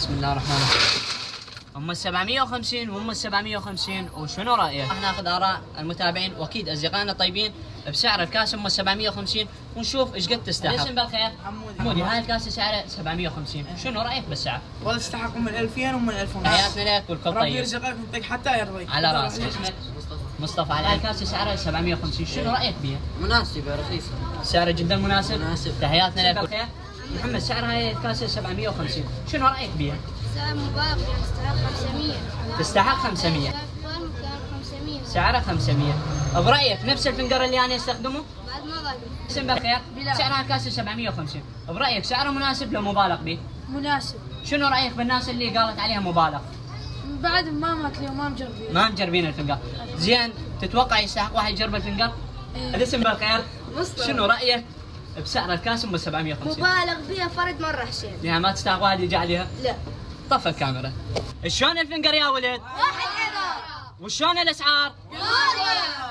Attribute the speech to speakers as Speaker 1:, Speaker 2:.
Speaker 1: بسم الله الرحمن الرحيم. ام 750 وام 750 وشنو رايك؟ راح ناخذ اراء المتابعين واكيد اصدقائنا الطيبين بسعر الكاسه ام 750 ونشوف ايش قد تستحق. اسم بالخير؟ عمودي. هاي الكاسه سعرها 750، شنو رايك بالسعر؟
Speaker 2: والله تستحق من 2000 ومن 1000 ونص.
Speaker 1: حياتنا لك والكل
Speaker 2: ربي
Speaker 1: طيب.
Speaker 2: يرزقك ويعطيك حتى يرضيك.
Speaker 1: على راسي. اسمك؟ مصطفى. على هاي الكاسه سعرها 750، شنو رايك بها؟
Speaker 3: مناسبة رخيصة.
Speaker 1: سعرها جدا مناسب.
Speaker 3: مناسب.
Speaker 1: تحياتنا لك بالخير. محمد سعر هاي الكاسه 750، شنو رايك بها؟
Speaker 4: سعر مبالغ يستحق 500.
Speaker 1: تستحق 500.
Speaker 4: كان 500.
Speaker 1: سعرها 500. برايك نفس الفنجر اللي انا استخدمه؟
Speaker 4: بعد ما ظل.
Speaker 1: اسم بالخير؟ سعرها الكاسه 750، برايك سعرها مناسب لو مبالغ به؟
Speaker 5: مناسب.
Speaker 1: شنو رايك بالناس اللي قالت عليها مبالغ؟
Speaker 5: بعد ما ماكلين وما مجربين.
Speaker 1: ما مجربين الفنجر. زين تتوقع يستحق واحد يجرب الفنجر؟ الاسم بالخير؟
Speaker 4: مصطفى.
Speaker 1: شنو رايك بسعر الكاس ام 750؟
Speaker 4: مبالغ فيها فرد مرة حسين.
Speaker 1: يعني ما تستحق واحد يجي عليها؟
Speaker 4: لا.
Speaker 1: طفى الكاميرا. شلون الفنجر يا ولد؟
Speaker 4: واحد عذار.
Speaker 1: وشلون الاسعار؟
Speaker 4: غالية.